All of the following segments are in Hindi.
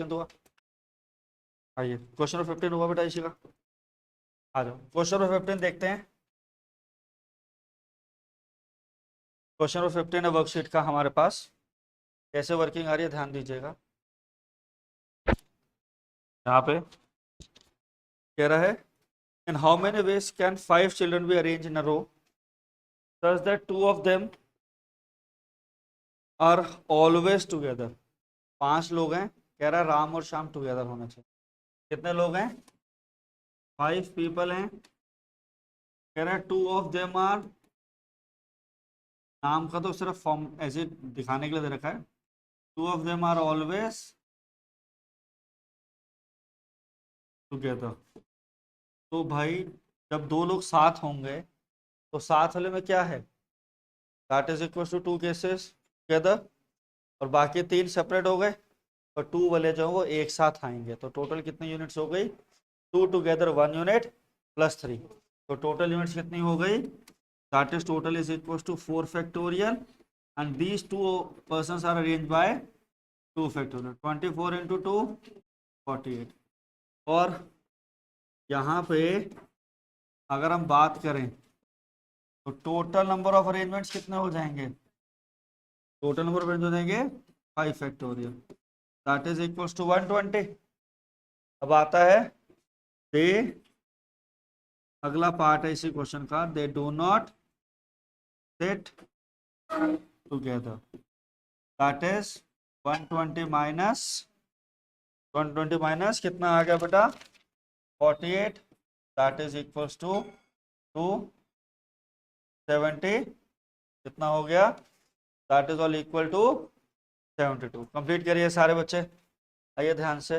15 हुआ। आइए क्वेश्चन नंबर 15 हुआ बेटा इसी का। आ जाओ क्वेश्चन नंबर 15 देखते हैं। क्वेश्चन नंबर 15 है वर्कशीट का हमारे पास। कैसे वर्किंग आ रही है ध्यान दीजिएगा। यहाँ पे कह रहा है in how many ways can 5 children be arrange in a row such that 2 of them are always together. 5 लोग हैं, कह रहा है राम और श्याम टुगेदर होना चाहिए। कितने लोग हैं? 5 पीपल हैं, कह रहा है 2 ऑफ देम आर, नाम का तो सिर्फ फॉर्म ऐसे दिखाने के लिए दे रखा है। 2 of them are always together. तो भाई जब 2 लोग साथ होंगे तो साथ वाले में क्या है, that is equal to 2 cases together, और बाकी 3 सेपरेट हो गए और 2 वाले जो वो एक साथ आएंगे। तो टोटल कितनी यूनिट्स हो गई? 2 टुगेदर 1 यूनिट प्लस 3, तो टोटल यूनिट्स कितनी हो गई? That is total is equal to 4 factorial and these 2 persons are arrange by 2 factorial. 24 into 2 48। और यहाँ पे अगर हम बात करें तो टोटल नंबर ऑफ अरेंजमेंट्स कितने हो जाएंगे? टोटल नंबर ऑफ अरेंज हो जाएंगे 5 factorial, that is equals to 120। अब आता है दे, अगला पार्ट है इसी क्वेश्चन का, they do not sit together, that is 120 minus 120 minus कितना आ गया बेटा? 48, दैट इज इक्वल्स टू 270। कितना हो गया? That is all equal to 72। Complete करिए सारे बच्चे, आइए ध्यान से।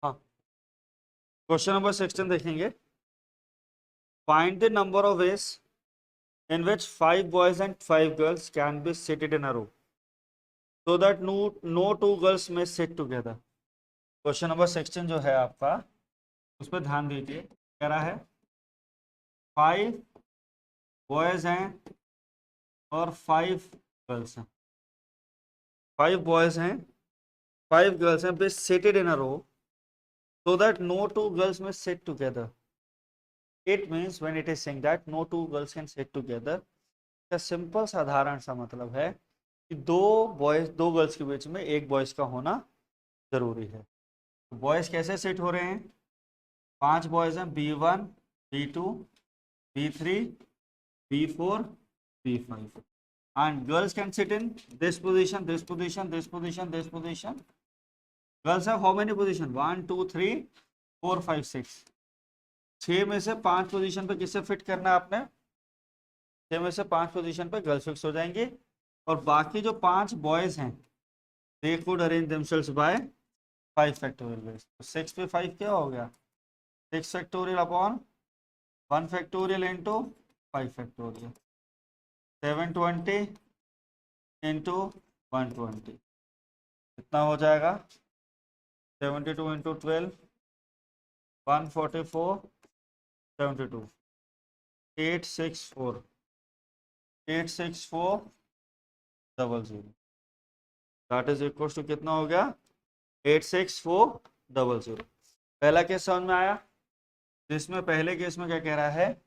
हाँ क्वेश्चन नंबर 16 देखेंगे। Find the number of ways in which 5 boys and 5 girls can be seated in a row so that no 2 girls may sit together। Question number 16 जो है आपका, उस पर ध्यान दीजिए। कह रहा है 5 बॉयज हैं और 5 गर्ल्स हैं। 5 बॉयज हैं, 5 गर्ल्स हैं, B seated in a row so that no 2 girls may sit together। It means when it is saying that no 2 girls can sit together, का सिंपल साधारण सा मतलब है कि 2 बॉयज 2 गर्ल्स के बीच में एक बॉयज का होना जरूरी है। बॉयज कैसे सेट हो रहे हैं? 5 बॉयज हैं, B1 B2 B3 B4 B5, and girls can sit in this position, this position, this position, this position। girls have how many position? 1 2 3 4 5 6। 6 में से 5 पोजीशन पे किसे फिट करना है आपने? 6 में से 5 पोजीशन पे गर्ल्स फिक्स हो जाएंगे, और बाकी जो 5 बॉयज हैं they could arrange themselves by 5 factorial ways. तो 6 पे 5 क्या हो गया? 6 factorial upon 1 factorial into 5 factorial, 720 into 120 कितना हो जाएगा? 72 into 12 144 72 864 86400, that is equal to कितना हो गया? 86400। पहला केस समझ में आया? जिसमें पहले केस में क्या कह रहा है?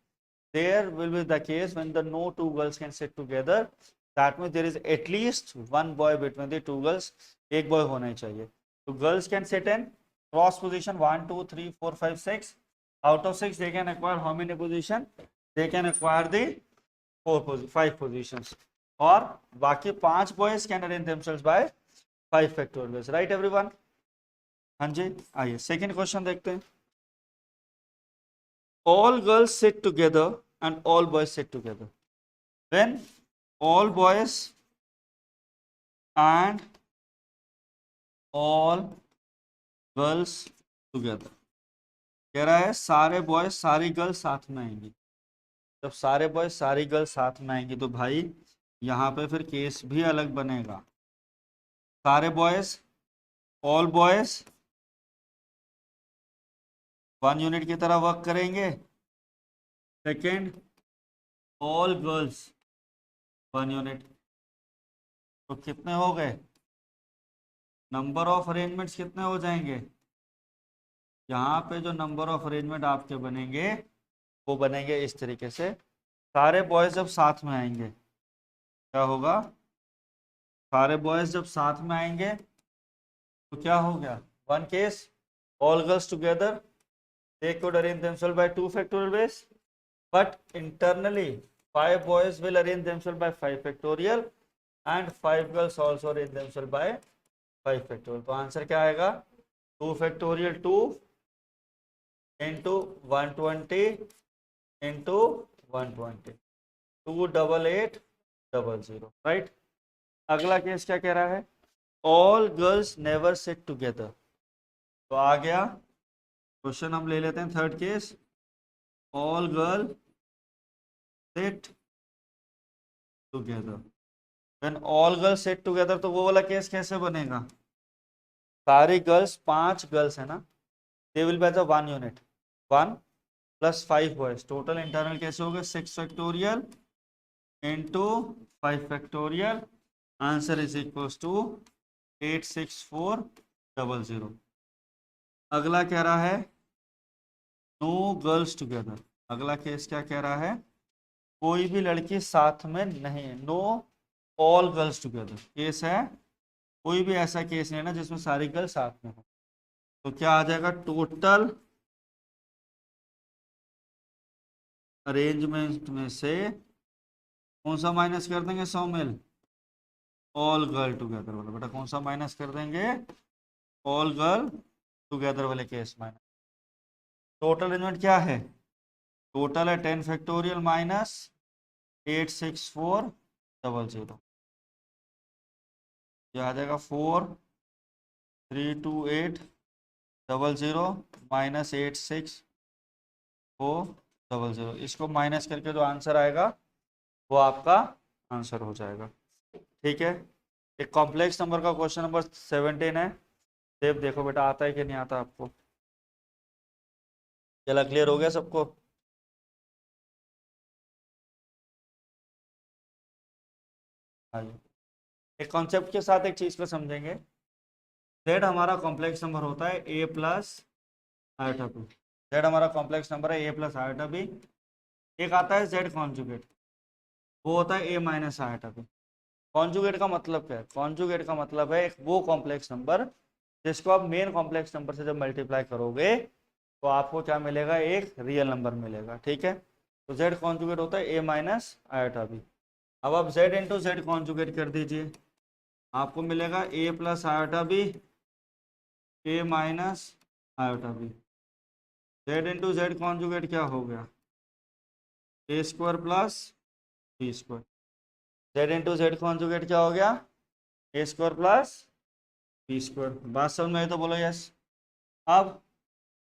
there will be the case when the no 2 girls can sit together, that means there is at least 1 boy between the 2 girls। एक बॉय होना ही चाहिए। तो girls can sit in cross position 1 2 3 4 5 6, out of 6 they can acquire how many position? They can acquire the 5 positions, और बाकी 5 boys can arrange themselves by 5 factorial, right everyone? हाँ जी, आइए सेकेंड क्वेश्चन देखते हैं। all girls sit together and all boys sit together when all boys and all girls together। कह रहा है सारे बॉयज सारी गर्ल्स साथ में आएंगी। जब सारे बॉयज सारी गर्ल्स साथ में आएंगी तो भाई यहाँ पे फिर केस भी अलग बनेगा। सारे बॉयज ऑल बॉयज 1 यूनिट की तरह वर्क करेंगे। सेकेंड ऑल गर्ल्स 1 यूनिट, तो कितने हो गए? नंबर ऑफ अरेंजमेंट्स कितने हो जाएंगे? यहाँ पे जो नंबर ऑफ अरेंजमेंट आपके बनेंगे वो बनेंगे इस तरीके से। सारे बॉयज जब साथ में आएंगे क्या होगा? सारे बॉयज जब साथ में आएंगे तो क्या हो गया? One case, all girls together they could arrange themselves by 2 factorial ways, but internally 5 boys will arrange themselves by 5 factorial and 5 girls also arrange themselves by 5 factorial. तो आंसर क्या आएगा? 2 factorial 2 into 120 into 120 28800, राइट। अगला केस क्या कह रहा है? All girls never sit together. तो आ गया क्वेश्चन, हम ले लेते हैं third case, all girl sit together. When all girls sit together तो वो वाला केस कैसे बनेगा? सारी गर्ल्स, 5 गर्ल्स है ना, they will be as a 1 unit, 1 plus 5 boys, total internal कैसे हो गए? 6 factorial into 5 factorial, answer is equals to 86400। अगला कह रहा है नो गर्ल्स टुगेदर। अगला केस क्या कह रहा है? कोई भी लड़की साथ में नहीं है, know all girls together case है। कोई भी ऐसा केस नहीं है ना जिसमें सारी गर्ल्स साथ में हो। तो क्या आ जाएगा? टोटल अरेंजमेंट में से कौन सा माइनस कर देंगे? सौमिल, ऑल गर्ल टुगेदर वाला। बेटा कौन सा माइनस कर देंगे? ऑल गर्ल टुगेदर वाले केस माइनस। टोटल अरेंजमेंट क्या है? टोटल है 10 फैक्टोरियल माइनस 86400। ये आ जाएगा 432800 माइनस 86400। इसको माइनस करके जो आंसर आएगा वो आपका आंसर हो जाएगा। ठीक है, एक कॉम्प्लेक्स नंबर का क्वेश्चन नंबर 17 है। देव देखो बेटा आता है कि नहीं आता आपको। चला क्लियर हो गया सबको? एक कॉन्सेप्ट के साथ एक चीज को समझेंगे। जेड हमारा कॉम्प्लेक्स नंबर होता है ए प्लस आयोटा बी। जेड हमारा कॉम्प्लेक्स नंबर है ए प्लस आयोटा बी। एक आता है जेड कॉन्जुगेट, वो होता है ए माइनस आयोटा बी। कॉन्जुगेट का मतलब क्या है? कॉन्जुगेट का मतलब है एक वो कॉम्प्लेक्स नंबर जिसको आप मेन कॉम्प्लेक्स नंबर से जब मल्टीप्लाई करोगे तो आपको क्या मिलेगा? एक रियल नंबर मिलेगा। ठीक है, तो जेड कॉन्जुगेट होता है ए माइनस आयोटा बी। अब आप जेड इंटू जेड कॉन्जुगेट कर दीजिए, आपको मिलेगा A plus iota B A minus iota B. Z into Z conjugate क्या हो गया? A square plus B square. Z into Z conjugate क्या हो गया? A square plus B square. बात समझ में आई तो बोलो यस। अब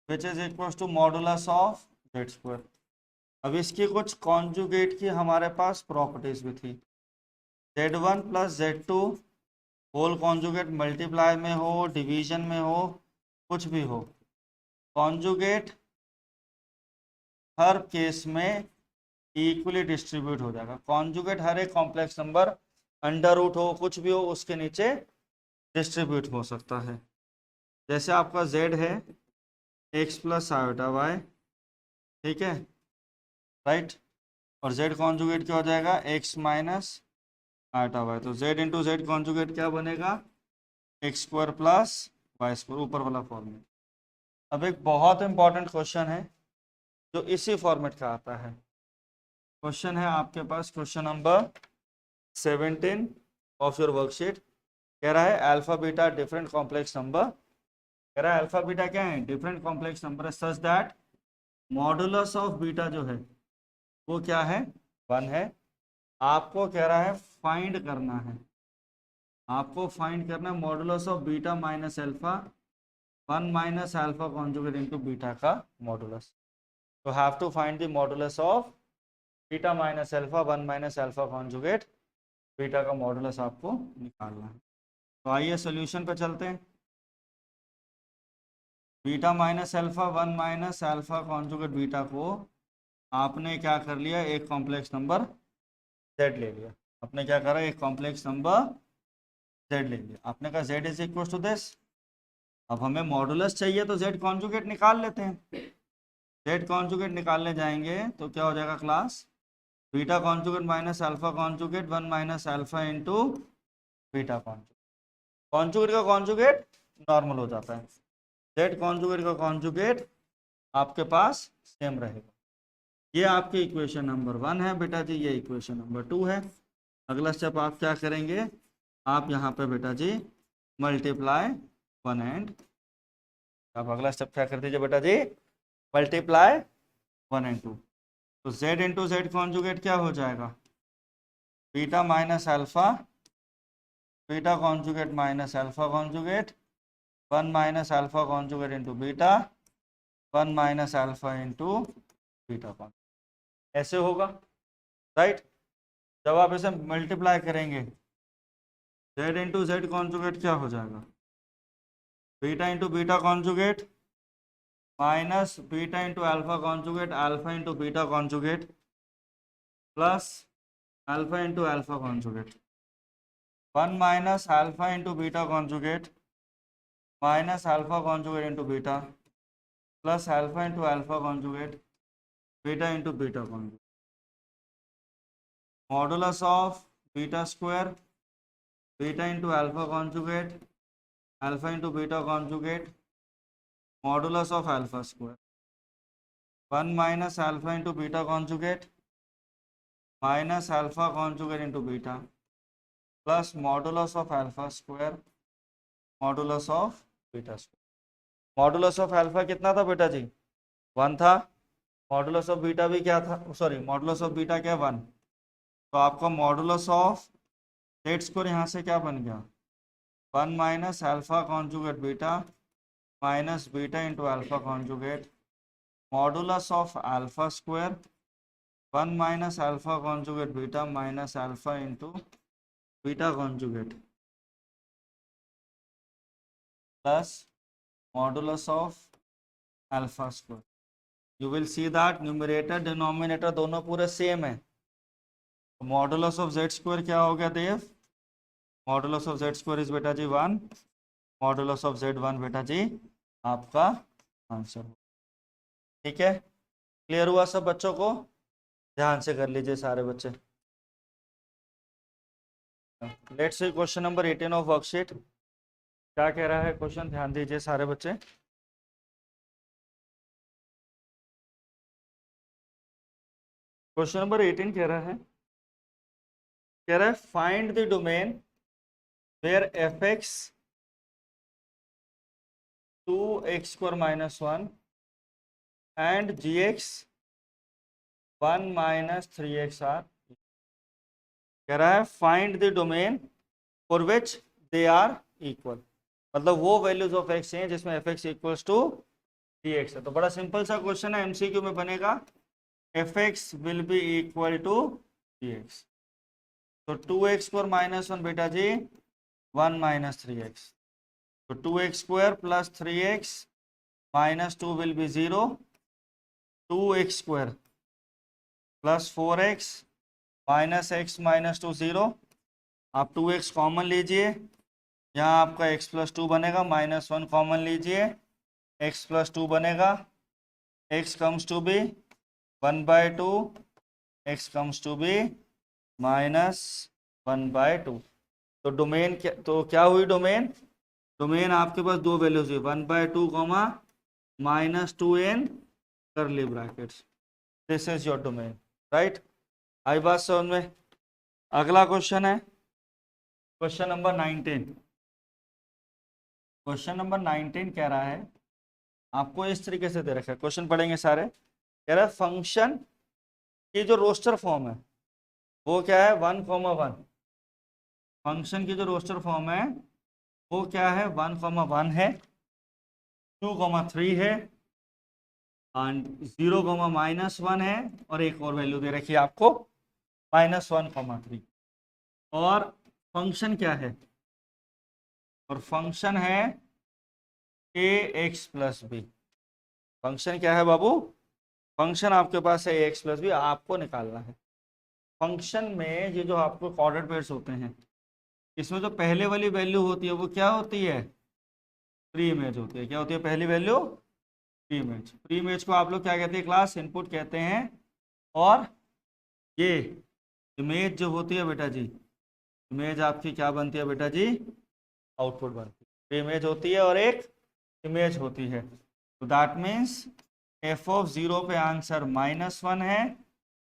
which is equal to modulus of Z square. अब इसकी कुछ कॉन्जुगेट की हमारे पास प्रॉपर्टीज भी थी। Z1 plus Z2 whole conjugate multiply में हो, डिवीजन में हो, कुछ भी हो, कॉन्जुगेट हर केस में इक्वली डिस्ट्रीब्यूट हो जाएगा। कॉन्जुगेट हर एक कॉम्प्लेक्स नंबर अंडर रूट हो, कुछ भी हो, उसके नीचे डिस्ट्रीब्यूट हो सकता है। जैसे आपका Z है x प्लस आयोटा वाई, ठीक है, राइट, और Z कॉन्जुगेट क्या हो जाएगा? x minus iota y. तो Z इंटू जेड कॉन्जुगेट क्या बनेगा? X square plus y square, ऊपर वाला फॉर्मूला। अब एक बहुत इंपॉर्टेंट क्वेश्चन है जो इसी फॉर्मेट का आता है। क्वेश्चन है आपके पास question number 17 of your worksheet. कह रहा है alpha beta different complex number. कह रहा है अल्फा बीटा क्या है? डिफरेंट कॉम्प्लेक्स नंबर है such that modulus of beta जो है वो क्या है? 1 है। आपको कह रहा है फाइंड करना है, आपको फाइंड करना है modulus of beta minus alpha 1 minus alpha conjugate into beta का मॉडुलस। तो have to find the modulus of beta minus alpha 1 minus alpha conjugate beta का मॉडुलस आपको निकालना है। तो आइए सॉल्यूशन पे चलते हैं। Beta minus alpha 1 minus alpha conjugate beta को आपने क्या कर लिया? एक कॉम्प्लेक्स नंबर z ले लिया। आपने क्या करा? एक कॉम्प्लेक्स नंबर z लेंगे। आपने कहा z is equal to this. अब हमें मॉडुलस चाहिए तो z कॉन्जुगेट निकाल लेते हैं। z कॉन्जुगेट निकालने जाएंगे तो क्या हो जाएगा class, beta conjugate minus alpha conjugate 1 minus alpha into beta conjugate. Conjugate का कॉन्जुगेट नॉर्मल हो जाता है, z कॉन्जुगेट का कॉन्जुगेट आपके पास सेम रहेगा। ये आपकी इक्वेशन नंबर 1 है बेटा जी, ये इक्वेशन नंबर 2 है। अगला स्टेप आप क्या करेंगे, आप यहाँ पे बेटा जी मल्टीप्लाई 1 एंड, आप अगला स्टेप क्या कर दीजिए बेटा जी, मल्टीप्लाई 1 एंड 2। तो z इंटू जेड कॉन्जुगेट क्या हो जाएगा, beta minus alpha, beta conjugate minus alpha conjugate 1 minus alpha conjugate into beta 1 minus alpha into beta conjugate, ऐसे होगा राइट। जब आप इसे मल्टीप्लाई करेंगे z इंटू जेड कॉन्जुगेट क्या हो जाएगा, beta into beta conjugate minus beta into alpha conjugate alpha into beta conjugate plus alpha into alpha conjugate 1 minus alpha into beta conjugate minus alpha conjugate into beta plus alpha into alpha conjugate beta into beta conjugate, modulus of beta square beta into alpha conjugate alpha into beta conjugate modulus of alpha square 1 minus alpha into beta conjugate minus alpha conjugate into beta plus modulus of alpha square modulus of beta square. Modulus of alpha कितना था बेटा जी, 1 था। मॉडुलस ऑफ बीटा भी क्या था, सॉरी मॉडुलस ऑफ बीटा क्या 1। तो आपका मॉडुलस ऑफ जेड स्क्वायर यहाँ से क्या बन गया, 1 minus alpha conjugate beta minus beta into alpha conjugate modulus of alpha square 1 minus alpha conjugate beta minus alpha into beta conjugate plus modulus of alpha square. You will see that numerator denominator दोनों पूरे सेम है। मॉडुलस ऑफ जेड स्क्वायर क्या हो गया देव, modulus of Z square is बेटा जी 1, मॉडुलस ऑफ जेड 1 बेटा जी आपका आंसर। ठीक है, क्लियर हुआ सब बच्चों को, ध्यान से कर लीजिए सारे बच्चे। Let's see question number 18 of worksheet, क्या कह रहा है क्वेश्चन, ध्यान दीजिए सारे बच्चे। क्वेश्चन नंबर 18 कह रहा है find the domain where fx 2x square minus 1 and gx 1 minus 3x are. कह रहा है find the domain for which they are equal, मतलब वो वैल्यूज ऑफ x हैं जिसमें fx इक्वल्स टू dx है। तो बड़ा सिंपल सा क्वेश्चन है, MCQ में बनेगा fx will be equal to dx। तो 2x स्क्वायर माइनस 1 बेटा जी 1 माइनस 3x, तो 2x square plus 3x minus 2 will be 0, 2x square plus 4x minus x minus 2 0। आप 2x कॉमन लीजिए, यहाँ आपका x प्लस 2 बनेगा, माइनस 1 कॉमन लीजिए, x प्लस 2 बनेगा, x comes to be 1/2, x comes to be minus 1/2। तो डोमेन क्या हुई डोमेन, डोमेन आपके पास दो वैल्यूज हुई 1/2 comma minus 2n curly brackets, this is your domain right. आई बात समझ में। अगला क्वेश्चन है क्वेश्चन नंबर 19। क्वेश्चन नंबर 19 कह रहा है, आपको इस तरीके से दे रखा है, क्वेश्चन पढ़ेंगे सारे। कह रहा है फंक्शन की जो रोस्टर फॉर्म है वो क्या है 1,1। फंक्शन की जो रोस्टर फॉर्म है वो क्या है 1,1 है, 2,3 है एंड 0,-1 है, और एक और वैल्यू दे रखी है आपको -1,3। और फंक्शन क्या है, और फंक्शन है ax प्लस बी। फंक्शन क्या है बाबू, फंक्शन आपके पास है ax प्लस बी, आपको निकालना है। फंक्शन में ये जो आपको ऑर्डर पेयर्स होते हैं इसमें जो पहले वाली वैल्यू होती है वो क्या होती है, प्री इमेज होती है। क्या होती है पहली value, pre image. Pre image को आप लोग क्या कहते हैं क्लास, इनपुट कहते हैं। और ये इमेज जो होती है बेटा जी, इमेज आपकी क्या बनती है बेटा जी, आउटपुट बनती है। प्री इमेज होती है और एक इमेज होती है। तो दैट मीन्स एफ ऑफ 0 पे आंसर -1 है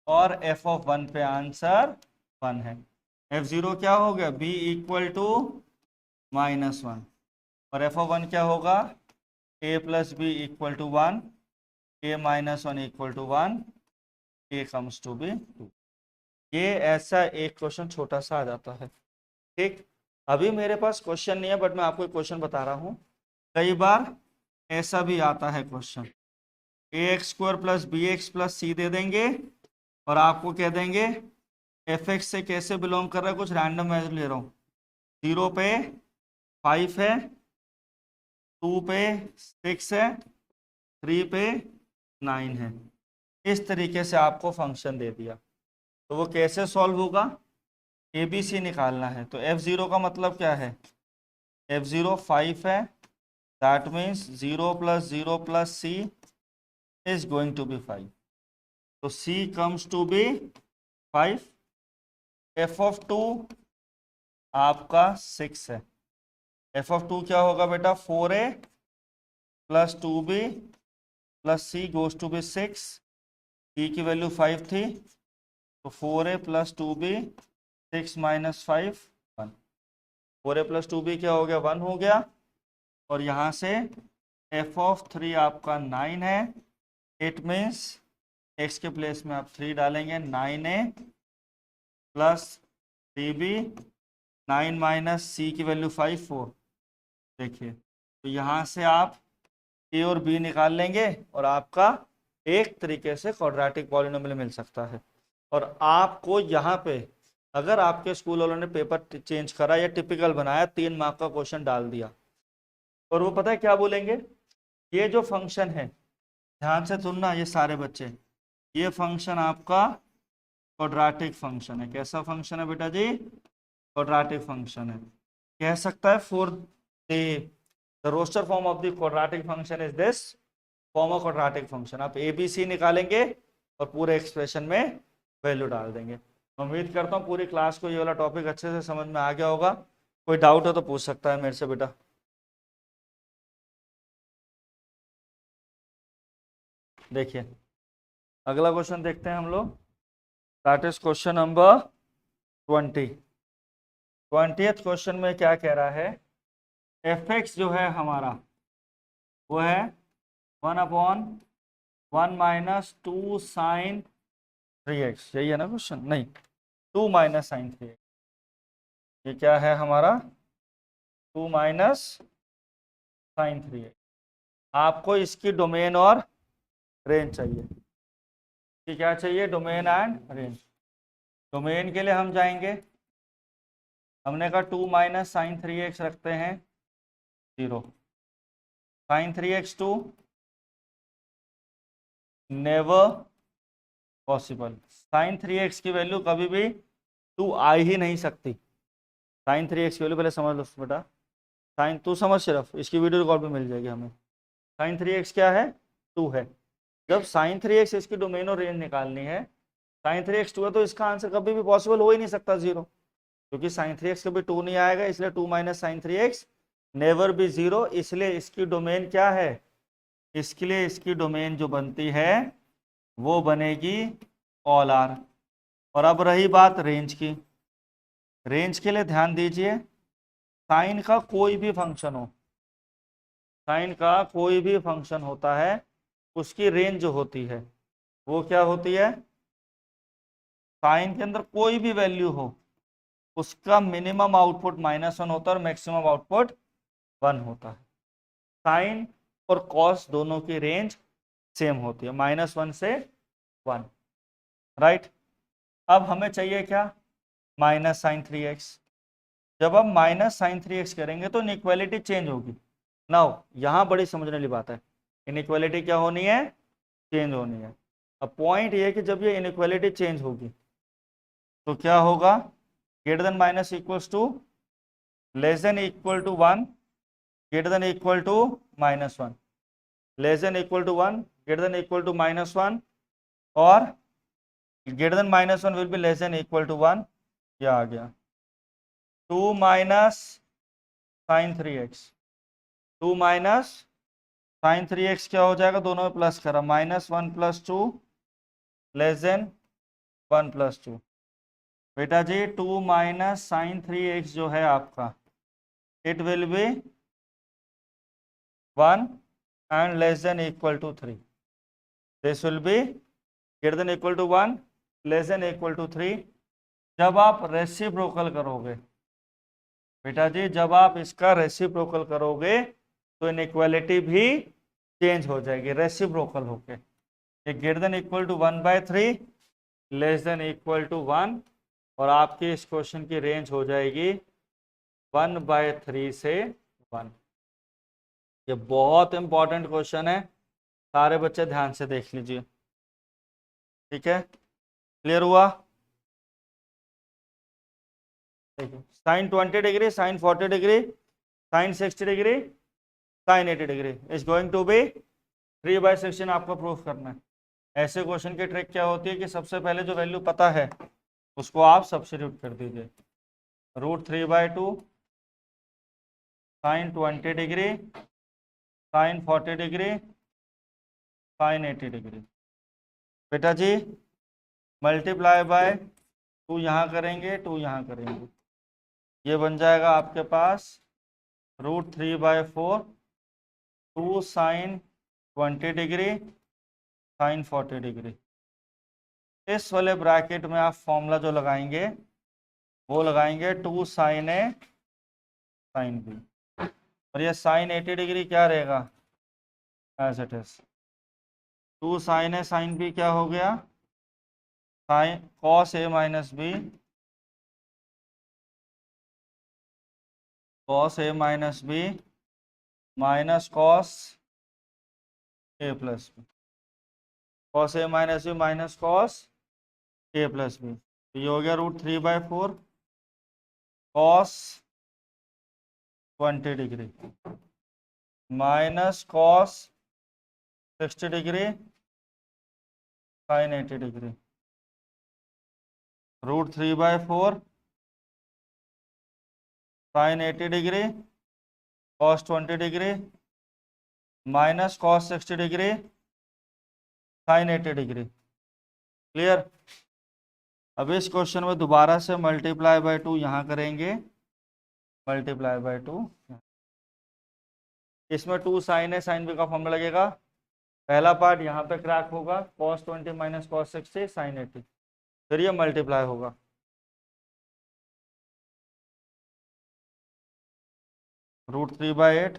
और एफ ऑफ 1 पे आंसर 1 है। f0 क्या हो गया, b इक्वल टू -1 और एफ ऑफ 1 क्या होगा, a plus B equal to 1, a -1 equal to 1, a comes to be 2। ये ऐसा एक क्वेश्चन छोटा सा आ जाता है। ठीक, अभी मेरे पास क्वेश्चन नहीं है बट मैं आपको एक क्वेश्चन बता रहा हूँ। कई बार ऐसा भी आता है question, ax² plus B X plus C दे देंगे और आपको कह देंगे fx से कैसे बिलोंग कर रहा है, कुछ रैंडम वैल्यू ले रहा हूँ। 0 पे 5 है, 2 पे 6 है, 3 पे 9 है। इस तरीके से आपको फंक्शन दे दिया, तो वो कैसे सॉल्व होगा, ABC निकालना है। तो f0 का मतलब क्या है, f0 5 है, that means 0 plus 0 plus c is going to be 5। तो c comes to be 5। f of 2 आपका 6 है, f of 2 क्या होगा बेटा, 4a plus 2b plus c goes to be 6। c की वैल्यू 5 थी, तो 4a plus 2b 6 minus 5 1। 4a plus 2b क्या हो गया, 1 हो गया। और यहाँ से f of 3 आपका 9 है। इट मीन्स x के प्लेस में आप 3 डालेंगे, 9a plus 3b, 9 minus c की वैल्यू 5 4। देखिए, तो यहाँ से आप a और b निकाल लेंगे और आपका एक तरीके से क्वाड्रेटिक पॉलिनोमियल मिल सकता है। और आपको यहाँ पे अगर आपके स्कूल वालों ने पेपर चेंज करा या टिपिकल बनाया, 3 मार्क का क्वेश्चन डाल दिया और वो पता है क्या बोलेंगे, ये जो फंक्शन है, ध्यान से सुनना ये सारे बच्चे, ये फंक्शन आपका क्वाड्रेटिक फंक्शन है। कैसा फंक्शन है बेटा जी, क्वाड्रेटिक फंक्शन है। कह सकता है for the roster form of the quadratic function is this form of quadratic function. आप ABC निकालेंगे और पूरे एक्सप्रेशन में वैल्यू डाल देंगे। उम्मीद करता हूँ पूरी क्लास को ये वाला टॉपिक अच्छे से समझ में आ गया होगा। कोई डाउट हो तो पूछ सकता है मेरे से बेटा। देखिए अगला क्वेश्चन देखते हैं हम लोग, that is question number 20। 20th question में क्या कह रहा है, fx जो है हमारा वो है 1/1 माइनस 2 साइन 3x। यही है ना क्वेश्चन, नहीं 2 माइनस साइन 3x। ये क्या है हमारा, 2 माइनस साइन 3x। आपको इसकी डोमेन और रेंज चाहिए कि क्या चाहिए, डोमेन एंड रेंज। डोमेन के लिए हम जाएंगे, हमने कहा 2 माइनस साइन 3x रखते हैं 0, sign 3x 2 never possible. Sign 3x की वैल्यू कभी भी 2 आ ही नहीं सकती। साइन 3x की वैल्यू पहले समझ लो बेटा, साइन 2 समझ, सिर्फ इसकी वीडियो रिकॉर्ड भी मिल जाएगी हमें। साइन 3x क्या है, 2 है। जब साइन 3x इसकी डोमेन और रेंज निकालनी है, साइन 3x 2 है तो इसका आंसर कभी भी पॉसिबल हो ही नहीं सकता 0, क्योंकि साइन 3x कभी 2 नहीं आएगा। इसलिए 2 minus sign 3x never be 0। इसलिए इसकी डोमेन क्या है, इसके लिए इसकी डोमेन जो बनती है वो बनेगी ऑल आर। और अब रही बात रेंज की, रेंज के लिए ध्यान दीजिए, साइन का कोई भी फंक्शन हो, साइन का कोई भी फंक्शन होता है, उसकी रेंज जो होती है वो क्या होती है, साइन के अंदर कोई भी वैल्यू हो उसका मिनिमम आउटपुट -1 होता है और मैक्सिमम आउटपुट 1 होता है। साइन और कॉस दोनों की रेंज सेम होती है, -1 से 1, राइट। अब हमें चाहिए क्या, माइनस साइन 3x। जब हम माइनस साइन 3x करेंगे तो इनइक्वालिटी चेंज होगी। नाउ यहाँ बड़ी समझने वाली बात है, इनइक्वालिटी क्या होनी है, चेंज होनी है। अब पॉइंट ये है कि जब ये इनइक्वालिटी चेंज होगी तो क्या होगा, greater than minus equals to less than equal to 1, greater than equal to -1, less than equal to 1, greater than equal to -1, और greater than -1 will be less than equal to 1। ये आ गया 2 minus sign 3x, 2 minus sign 3x क्या हो जाएगा, दोनों में प्लस करा, -1 + 2 लेस देन 1 + 2। बेटा जी 2 माइनस साइन 3x जो है आपका, it will be 1 and less than equal to 3। This will be greater than equal to 1, less than equal to 3। जब आप रेसिप्रोकल करोगे बेटा जी, जब आप इसका रेसिप्रोकल करोगे तो इनइक्वालिटी भी चेंज हो जाएगी रेसिप्रोकल होके। ये greater than equal to 1/3, less than equal to 1, और आपकी इस क्वेश्चन की रेंज हो जाएगी 1/3 से 1। ये बहुत इंपॉर्टेंट क्वेश्चन है, सारे बच्चे ध्यान से देख लीजिए। ठीक है, क्लियर हुआ? Sine 20 degree, sine 40 degree, sine 60 degree, sine 80 degree is going to be 3/16। आपको प्रूफ करना है। ऐसे क्वेश्चन की ट्रिक क्या होती है कि सबसे पहले जो वैल्यू पता है उसको आप सब्स्टिट्यूट कर दीजिए। √3/2 sine 20 degree, sine 40 degree, sine 80 degree. बेटा जी मल्टीप्लाई बाय 2 यहाँ करेंगे, 2 यहाँ करेंगे, ये बन जाएगा आपके पास √3/4 2 साइन 20 डिग्री, साइन 40 डिग्री। इस वाले ब्रैकेट में आप फॉर्मूला जो लगाएंगे वो लगाएंगे 2 साइन ए साइन बी, और ये साइन 80 डिग्री क्या रहेगा, as it is 2 sine A sine B क्या हो गया, sine cos A minus B, cos A minus B minus cos A plus B, cos A minus B minus cos A plus B. ये हो गया √3/4 cos 20 degree minus cos 60 degree sine 80 degree, √3/4 sine 80 degree cos 20 degree minus cos 60 degree sine 80 degree. Clear? अब इस क्वेश्चन में दोबारा से मल्टीप्लाई बाय 2 यहाँ करेंगे, मल्टीप्लाई बाय 2, इसमें 2 साइन है साइन बी का फॉर्मूला लगेगा। पहला पार्ट यहाँ पे क्रैक होगा, cos 20 माइनस कॉस 60 साइन 80, फिर ये मल्टीप्लाई होगा। √3/8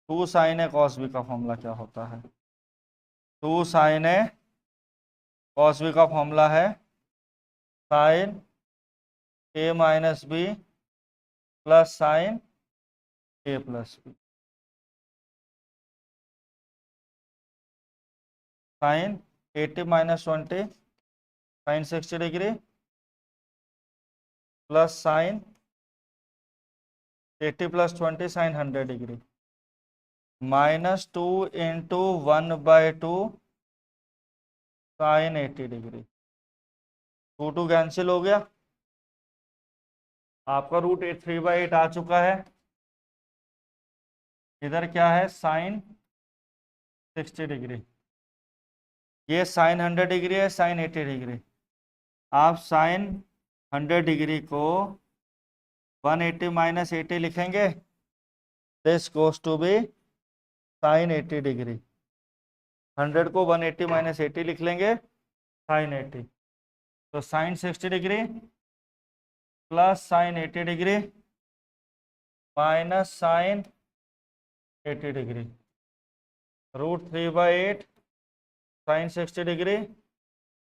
2 साइन है कॉस बी का फॉर्मूला क्या होता है, 2 साइन है कॉस बी का फॉर्मूला है sine A minus B plus sine A plus B, sine 80 minus 20 sine 60 degree plus sine 80 + 20 sine 100 degree -2 × 1/2 sine 80 degree. 2 cancel हो गया, आपका √3/8 आ चुका है। इधर क्या है, साइन 60 डिग्री, ये साइन 100 डिग्री है, साइन 80 डिग्री। आप साइन 100 डिग्री को 180 माइनस 80 लिखेंगे, this goes to be sine 80 degree. 100 को 180 माइनस 80 लिख लेंगे, साइन 80, तो sine 60 degree plus sine 80 degree minus sine 80 degree, √3/8 sine 60 degree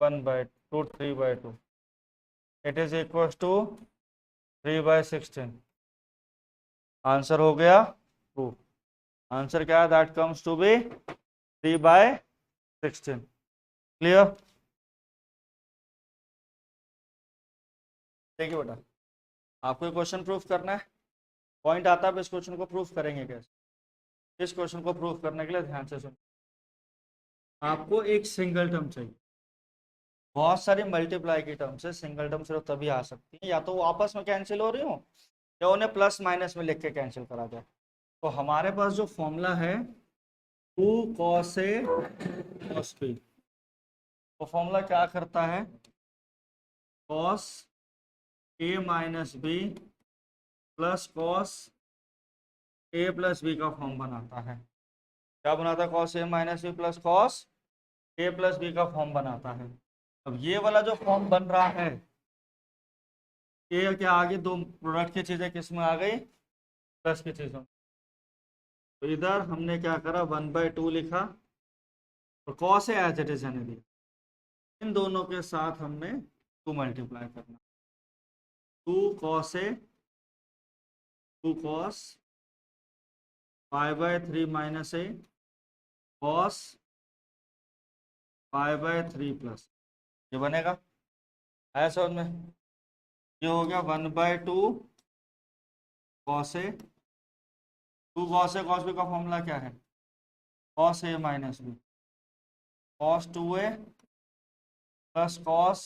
1/√3/2, it is equal to 3/16। Answer हो गया प्रूफ। आंसर क्या है, that comes to be 3/16। Clear? देखिए बेटा, आपको क्वेश्चन प्रूफ करना है, पॉइंट आता है, इस क्वेश्चन को प्रूफ करेंगे कैसे? इस क्वेश्चन को प्रूफ करने के लिए ध्यान से सुनो। आपको एक सिंगल टर्म चाहिए, बहुत सारी मल्टीप्लाई की टर्म से सिंगल टर्म सिर्फ तभी आ सकती है, या तो वो आपस में कैंसिल हो रही हो या उन्हें प्लस माइनस में लिख के कैंसिल करा जाए। तो हमारे पास जो फॉर्मूला है 2 cos A cos B, वो फॉर्मूला क्या करता है? cos A minus B plus cos A plus B का फॉर्म बनाता है। क्या बनाता है? cos A minus B plus cos A plus B का फॉर्म बनाता है। अब ये वाला जो फॉर्म बन रहा है, ये क्या आगे दो प्रोडक्ट की चीजें किस में आ गई? प्लस की चीजों। तो इधर हमने क्या करा, 1/2 लिखा और cos A as it is रहने दिया। इन दोनों के साथ हमने 2 मल्टीप्लाई करना, 2 cos A 2 cos π/3 minus A cos π/3 plus, ये बनेगा। आया समझ में? ये हो गया 1/2 cos A, 2 cos A cos B का फॉर्मूला क्या है? cos A minus B cos 2A plus cos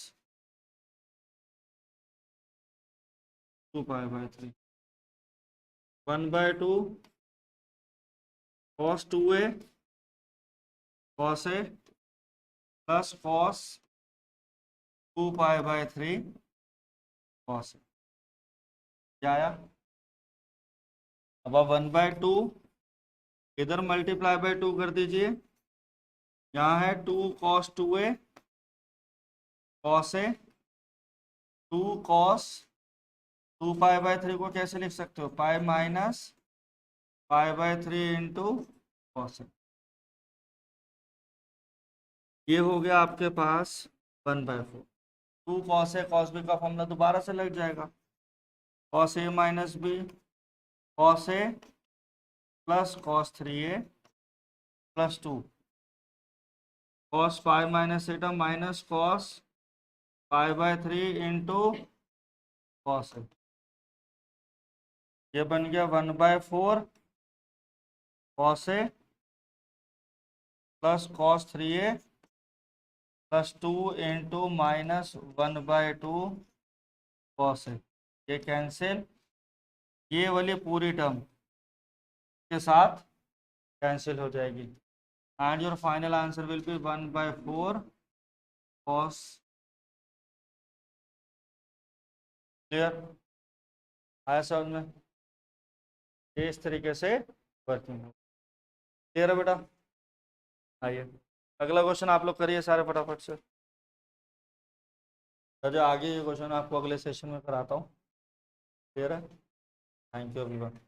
2π/3, 1/2 cos 2A cos A plus cos 2π/3 cos A। क्या आया? अब 1/2 इधर मल्टीप्लाई बाय 2 कर दीजिए, यहाँ है 2 cos 2A cos A, 2 cos 2π/3 को कैसे लिख सकते हो? Pi minus π/3 into cos A। ये हो गया आपके पास 1/4। 2 cos A cos B का फॉर्मूला दोबारा से लग जाएगा, cos A minus B cos A plus cos 3A plus 2 cos π minus theta minus cos π/3 into cos A। ये बन गया 1/4 cos A plus cos 3A plus 2 into minus 1/2 cos A। ये कैंसिल, ये वाली पूरी टर्म के साथ कैंसिल हो जाएगी and your final answer will be 1/4 cos। Clear? आया समझ में? ये इस तरीके से वर्किंग हो। क्लियर है बेटा? आइए अगला क्वेश्चन आप लोग करिए सारे फटाफट से, तो जो आगे ये क्वेश्चन आपको अगले सेशन में कराता हूँ। क्लियर है? Thank you everyone.